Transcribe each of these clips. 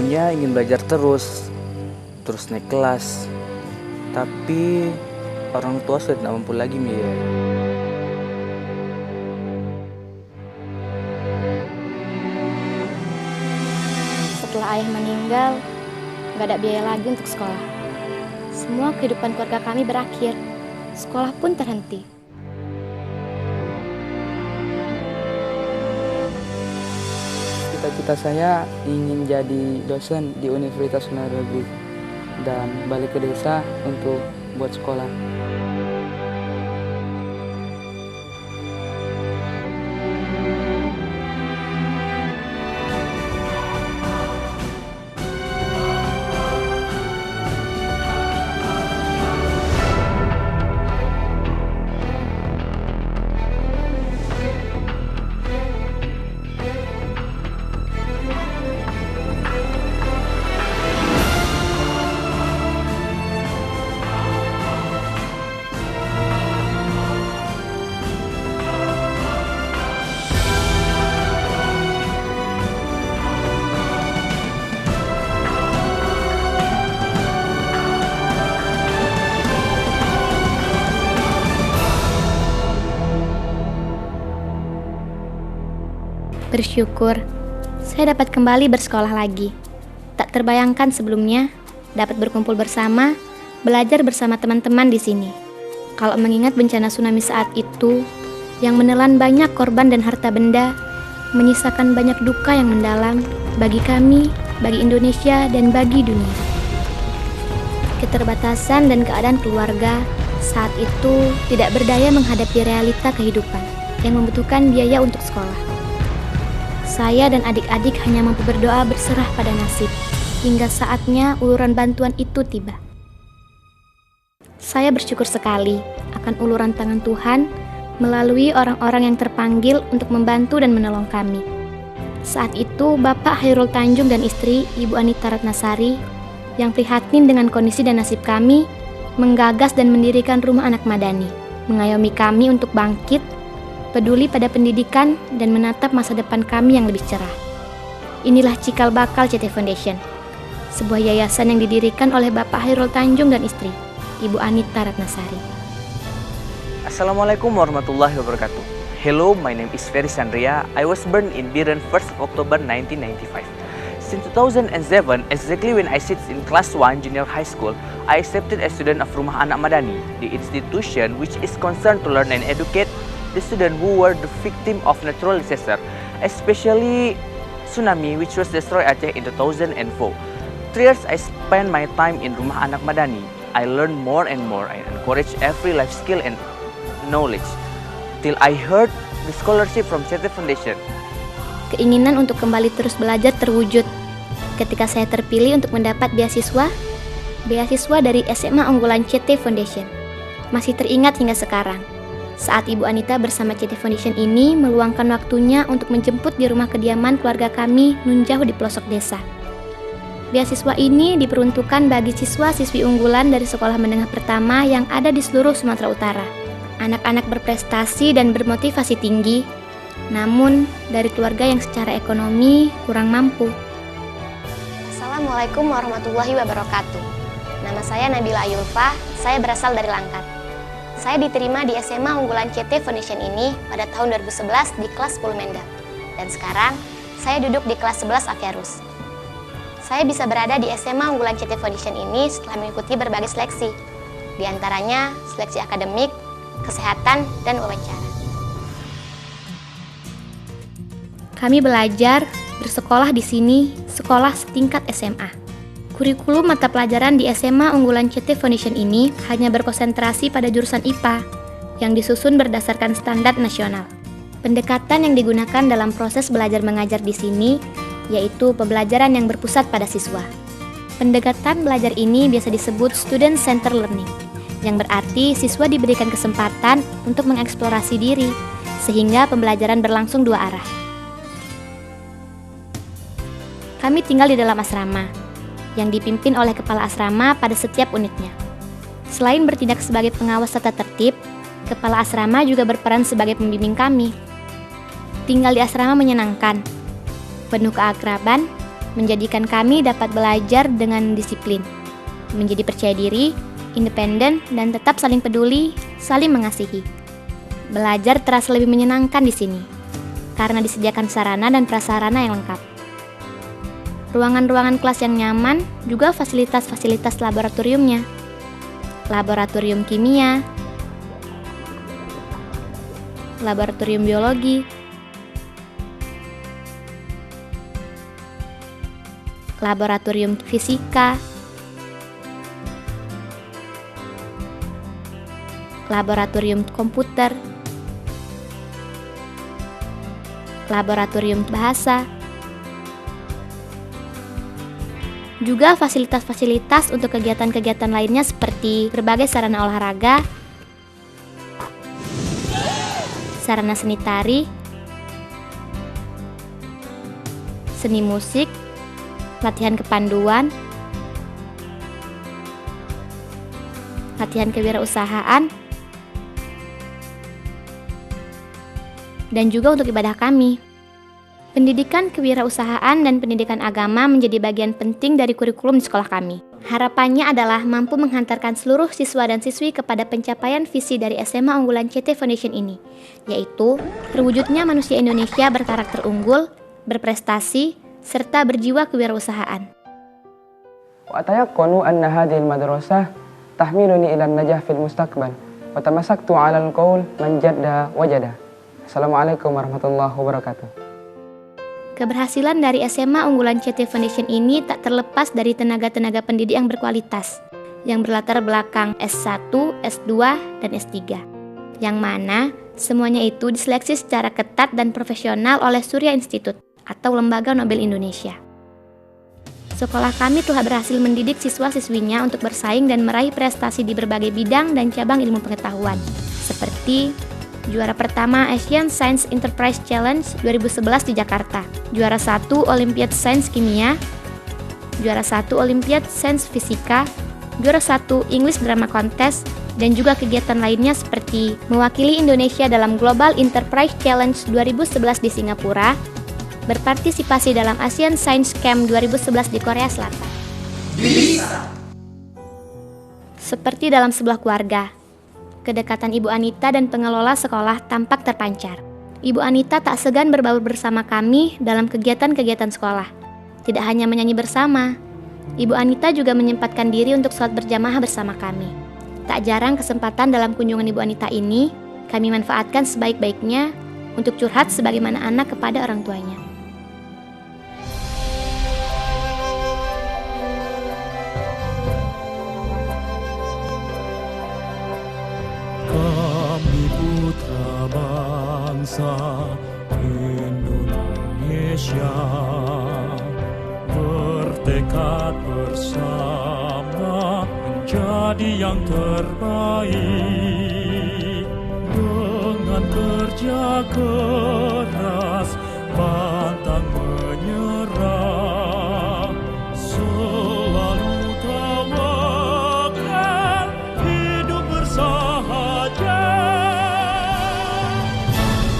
maunya ingin belajar terus naik kelas. Tapi orang tua sudah tidak mampu lagi membiayai. Setelah ayah meninggal, gak ada biaya lagi untuk sekolah. Semua kehidupan keluarga kami berakhir. Sekolah pun terhenti. Cita-cita saya ingin jadi dosen di Universitas Nairobi dan balik ke desa untuk buat sekolah. Bersyukur, saya dapat kembali bersekolah lagi. Tak terbayangkan sebelumnya dapat berkumpul bersama, belajar bersama teman-teman di sini. Kalau mengingat bencana tsunami saat itu, yang menelan banyak korban dan harta benda, menyisakan banyak duka yang mendalam bagi kami, bagi Indonesia, dan bagi dunia. Keterbatasan dan keadaan keluarga saat itu tidak berdaya menghadapi realita kehidupan yang membutuhkan biaya untuk sekolah. Saya dan adik-adik hanya mampu berdoa berserah pada nasib, hingga saatnya uluran bantuan itu tiba. Saya bersyukur sekali akan uluran tangan Tuhan melalui orang-orang yang terpanggil untuk membantu dan menolong kami. Saat itu, Bapak Hairul Tanjung dan istri, Ibu Anita Ratnasari, yang prihatin dengan kondisi dan nasib kami, menggagas dan mendirikan Rumah Anak Madani, mengayomi kami untuk bangkit, peduli pada pendidikan, dan menatap masa depan kami yang lebih cerah. Inilah cikal bakal CT Foundation, sebuah yayasan yang didirikan oleh Bapak Hairul Tanjung dan istri, Ibu Anita Ratnasari. Assalamualaikum warahmatullahi wabarakatuh. Hello, my name is Ferry Sandria. I was born in Biren 1st of October 1995. Since 2007, exactly when I sit in class 1 junior high school, I accepted a student of Rumah Anak Madani, the institution which is concerned to learn and educate the students who were the victim of natural disaster, especially tsunami which was destroyed Aceh in 2004. 3 years I spent my time in Rumah Anak Madani. I learned more and more. I encouraged every life skill and knowledge till I heard the scholarship from CT Foundation. Keinginan untuk kembali terus belajar terwujud ketika saya terpilih untuk mendapat beasiswa dari SMA unggulan CT Foundation. Masih teringat hingga sekarang, saat Ibu Anita bersama CT Foundation ini meluangkan waktunya untuk menjemput di rumah kediaman keluarga kami nun jauh di pelosok desa. Beasiswa ini diperuntukkan bagi siswa-siswi unggulan dari sekolah menengah pertama yang ada di seluruh Sumatera Utara. Anak-anak berprestasi dan bermotivasi tinggi, namun dari keluarga yang secara ekonomi kurang mampu. Assalamualaikum warahmatullahi wabarakatuh. Nama saya Nabila Ayulfa, saya berasal dari Langkat. Saya diterima di SMA unggulan CT Foundation ini pada tahun 2011 di kelas 10 Mendak. Dan sekarang, saya duduk di kelas 11 Aviarus. Saya bisa berada di SMA unggulan CT Foundation ini setelah mengikuti berbagai seleksi. Di antaranya, seleksi akademik, kesehatan, dan wawancara. Kami belajar, bersekolah di sini, sekolah setingkat SMA. Kurikulum mata pelajaran di SMA unggulan CT Foundation ini hanya berkonsentrasi pada jurusan IPA yang disusun berdasarkan standar nasional. Pendekatan yang digunakan dalam proses belajar mengajar di sini yaitu pembelajaran yang berpusat pada siswa. Pendekatan belajar ini biasa disebut student centered learning, yang berarti siswa diberikan kesempatan untuk mengeksplorasi diri sehingga pembelajaran berlangsung dua arah. Kami tinggal di dalam asrama yang dipimpin oleh kepala asrama pada setiap unitnya. Selain bertindak sebagai pengawas tata tertib, kepala asrama juga berperan sebagai pembimbing kami. Tinggal di asrama menyenangkan, penuh keakraban, menjadikan kami dapat belajar dengan disiplin, menjadi percaya diri, independen, dan tetap saling peduli, saling mengasihi. Belajar terasa lebih menyenangkan di sini, karena disediakan sarana dan prasarana yang lengkap. Ruangan-ruangan kelas yang nyaman, juga fasilitas-fasilitas laboratoriumnya. Laboratorium kimia, laboratorium biologi, laboratorium fisika, laboratorium komputer, laboratorium bahasa, juga fasilitas-fasilitas untuk kegiatan-kegiatan lainnya seperti berbagai sarana olahraga, sarana seni tari, seni musik, latihan kepanduan, latihan kewirausahaan, dan juga untuk ibadah kami. Pendidikan kewirausahaan dan pendidikan agama menjadi bagian penting dari kurikulum di sekolah kami. Harapannya adalah mampu menghantarkan seluruh siswa dan siswi kepada pencapaian visi dari SMA unggulan CT Foundation ini, yaitu terwujudnya manusia Indonesia berkarakter unggul, berprestasi, serta berjiwa kewirausahaan. وأتيقن أن هذه المدرسة تحملني إلى النجاح في المستقبل وتمسكت على القول من جد وجد. Assalamualaikum warahmatullahi wabarakatuh. Keberhasilan dari SMA unggulan CT Foundation ini tak terlepas dari tenaga-tenaga pendidik yang berkualitas, yang berlatar belakang S1, S2, dan S3, yang mana semuanya itu diseleksi secara ketat dan profesional oleh Surya Institute atau Lembaga Nobel Indonesia. Sekolah kami telah berhasil mendidik siswa-siswinya untuk bersaing dan meraih prestasi di berbagai bidang dan cabang ilmu pengetahuan, seperti juara pertama Asian Science Enterprise Challenge 2011 di Jakarta, juara 1 Olimpiade Sains Kimia, juara 1 Olimpiade Sains Fisika, juara 1 English Drama Contest, dan juga kegiatan lainnya seperti mewakili Indonesia dalam Global Enterprise Challenge 2011 di Singapura, berpartisipasi dalam Asian Science Camp 2011 di Korea Selatan. Seperti dalam sebuah keluarga, kedekatan Ibu Anita dan pengelola sekolah tampak terpancar. Ibu Anita tak segan berbaur bersama kami dalam kegiatan-kegiatan sekolah. Tidak hanya menyanyi bersama, Ibu Anita juga menyempatkan diri untuk sholat berjamaah bersama kami. Tak jarang kesempatan dalam kunjungan Ibu Anita ini, kami manfaatkan sebaik-baiknya untuk curhat sebagaimana anak kepada orang tuanya. Putra bangsa Indonesia bertekad bersama menjadi yang terbaik dengan kerja keras pantang menyerah, selalu tawakal hidup bersahaja.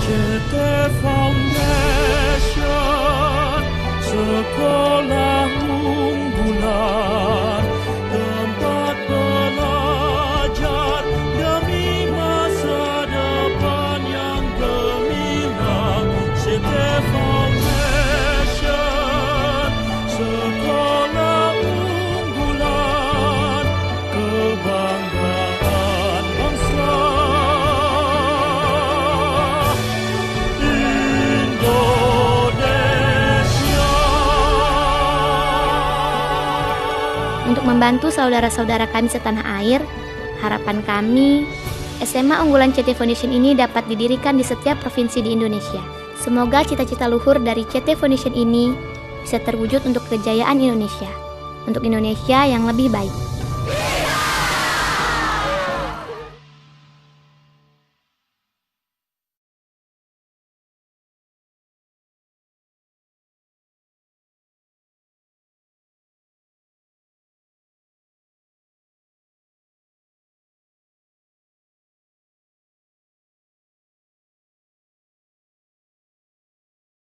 CT Foundation, sekolah unggulan, tempat belajar demi masa depan yang gemilang. CT Foundation, sekolah unggulan, kebanggaan bangsa. Untuk membantu saudara-saudara kami setanah air, harapan kami, SMA unggulan CT Foundation ini dapat didirikan di setiap provinsi di Indonesia. Semoga cita-cita luhur dari CT Foundation ini bisa terwujud untuk kejayaan Indonesia, untuk Indonesia yang lebih baik.